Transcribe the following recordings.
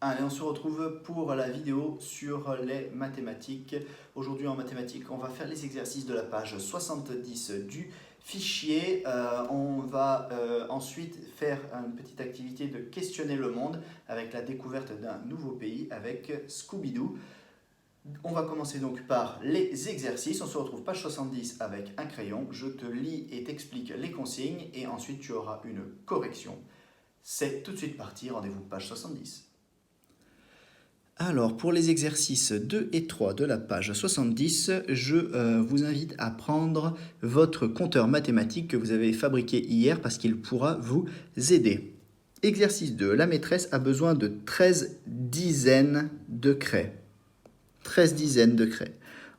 Allez, on se retrouve pour la vidéo sur les mathématiques. Aujourd'hui en mathématiques, on va faire les exercices de la page 70 du fichier. On va ensuite faire une petite activité de questionner le monde avec la découverte d'un nouveau pays avec Scooby-Doo. On va commencer donc par les exercices. On se retrouve page 70 avec un crayon. Je te lis et t'explique les consignes et ensuite tu auras une correction. C'est tout de suite parti. Rendez-vous page 70. Alors, pour les exercices 2 et 3 de la page 70, je vous invite à prendre votre compteur mathématique que vous avez fabriqué hier parce qu'il pourra vous aider. Exercice 2. La maîtresse a besoin de 13 dizaines de craies. 13 dizaines de craies.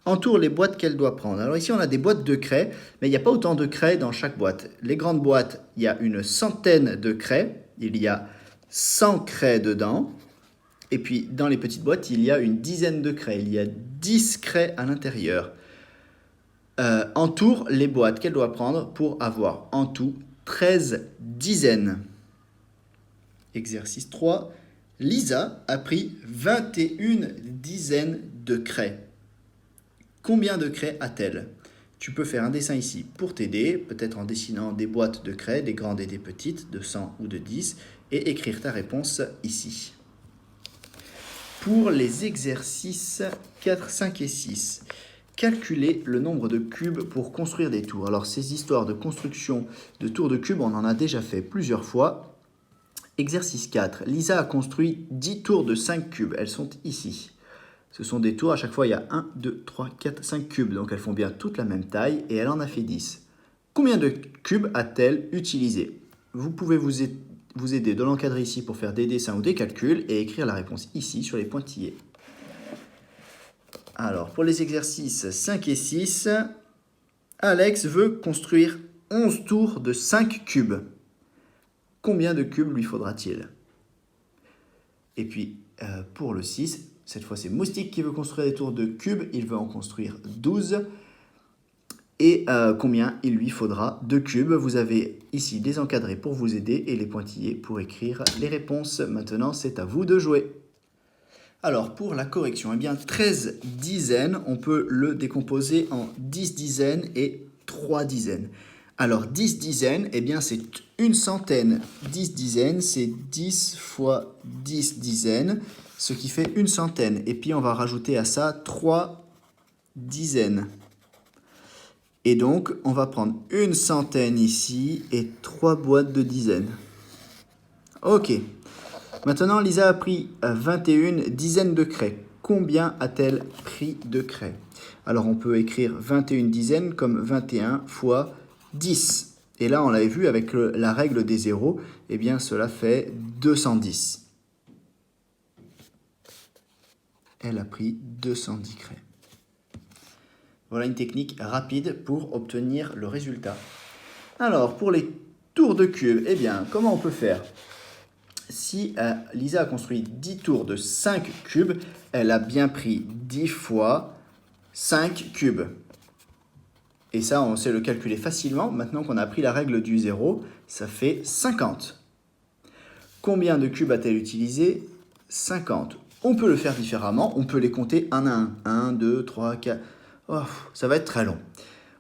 Entoure les boîtes qu'elle doit prendre. Alors ici, on a des boîtes de craies, mais il n'y a pas autant de craies dans chaque boîte. Les grandes boîtes, il y a une centaine de craies. Il y a 100 craies dedans. Et puis, dans les petites boîtes, il y a une dizaine de craies. Il y a 10 craies à l'intérieur. Entoure les boîtes qu'elle doit prendre pour avoir en tout 13 dizaines. Exercice 3. Lisa a pris 21 dizaines de craies. Combien de craies a-t-elle? Tu peux faire un dessin ici pour t'aider, peut-être en dessinant des boîtes de craies, des grandes et des petites, de 100 ou de 10, et écrire ta réponse ici. Pour les exercices 4, 5 et 6, calculez le nombre de cubes pour construire des tours. Alors, ces histoires de construction de tours de cubes, on en a déjà fait plusieurs fois. Exercice 4. Lisa a construit 10 tours de 5 cubes. Elles sont ici. Ce sont des tours, à chaque fois, il y a 1, 2, 3, 4, 5 cubes. Donc, elles font bien toutes la même taille et elle en a fait 10. Combien de cubes a-t-elle utilisé? Vous pouvez vous aider de l'encadrer ici pour faire des dessins ou des calculs et écrire la réponse ici sur les pointillés. Alors, pour les exercices 5 et 6, Alex veut construire 11 tours de 5 cubes. Combien de cubes lui faudra-t-il? Et puis, pour le 6, cette fois c'est Moustique qui veut construire des tours de cubes. Il veut en construire 12. Et combien il lui faudra de cubes. Vous avez ici des encadrés pour vous aider et les pointillés pour écrire les réponses. Maintenant, c'est à vous de jouer. Alors, pour la correction, eh bien, 13 dizaines, on peut le décomposer en 10 dizaines et 3 dizaines. Alors, 10 dizaines, eh bien, c'est une centaine. 10 dizaines, c'est 10 fois 10 dizaines, ce qui fait une centaine. Et puis, on va rajouter à ça 3 dizaines. Et donc, on va prendre une centaine ici et 3 boîtes de dizaines. Ok. Maintenant, Lisa a pris 21 dizaines de craies. Combien a-t-elle pris de craies? Alors, on peut écrire 21 dizaines comme 21 fois 10. Et là, on l'avait vu avec la règle des zéros, eh bien, cela fait 210. Elle a pris 210 craies. Voilà une technique rapide pour obtenir le résultat. Alors, pour les tours de cubes, eh bien, comment on peut faire? Si Lisa a construit 10 tours de 5 cubes, elle a bien pris 10 fois 5 cubes. Et ça, on sait le calculer facilement. Maintenant qu'on a appris la règle du 0, ça fait 50. Combien de cubes a-t-elle utilisé? 50. On peut le faire différemment. On peut les compter un à un. 1, 2, 3, 4... Oh, ça va être très long.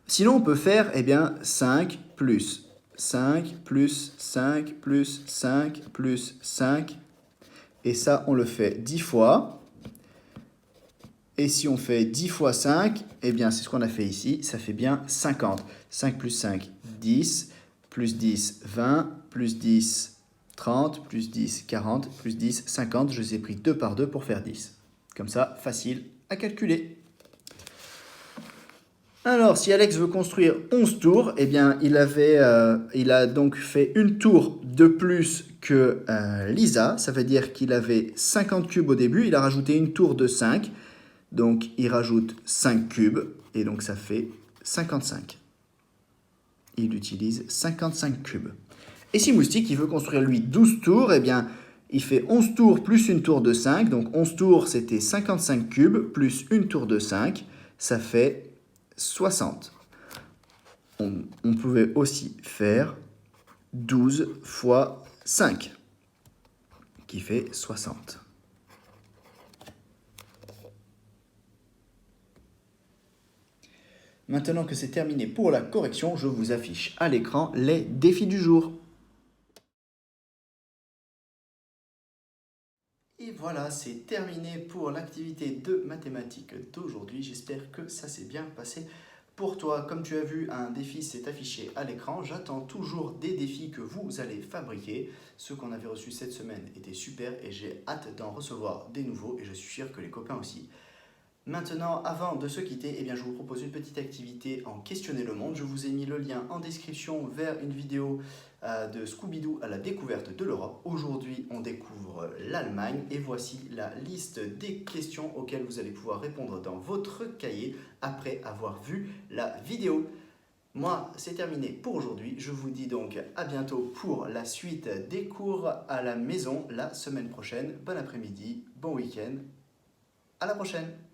Sinon, on peut faire eh bien, 5 plus 5 plus 5 plus 5 plus 5. Et ça, on le fait 10 fois. Et si on fait 10 fois 5, eh bien, c'est ce qu'on a fait ici. Ça fait bien 50. 5 plus 5, 10. Plus 10, 20. Plus 10, 30. Plus 10, 40. Plus 10, 50. Je les ai pris 2 par 2 pour faire 10. Comme ça, facile à calculer. Alors, si Alex veut construire 11 tours, eh bien, il a donc fait une tour de plus que Lisa. Ça veut dire qu'il avait 50 cubes au début. Il a rajouté une tour de 5. Donc, il rajoute 5 cubes. Et donc, ça fait 55. Il utilise 55 cubes. Et si Moustique, il veut construire, lui, 12 tours, eh bien, il fait 11 tours plus une tour de 5. Donc, 11 tours, c'était 55 cubes plus une tour de 5. Ça fait 60. On pouvait aussi faire 12 fois 5, qui fait 60. Maintenant que c'est terminé pour la correction, je vous affiche à l'écran les défis du jour. Et voilà, c'est terminé pour l'activité de mathématiques d'aujourd'hui. J'espère que ça s'est bien passé pour toi. Comme tu as vu, un défi s'est affiché à l'écran. J'attends toujours des défis que vous allez fabriquer. Ceux qu'on avait reçus cette semaine étaient super et j'ai hâte d'en recevoir des nouveaux et je suis sûr que les copains aussi. Maintenant, avant de se quitter, je vous propose une petite activité en questionner le monde. Je vous ai mis le lien en description vers une vidéo de Scooby-Doo à la découverte de l'Europe. Aujourd'hui, on découvre l'Allemagne et voici la liste des questions auxquelles vous allez pouvoir répondre dans votre cahier après avoir vu la vidéo. Moi, c'est terminé pour aujourd'hui. Je vous dis donc à bientôt pour la suite des cours à la maison la semaine prochaine. Bon après-midi, bon week-end. À la prochaine!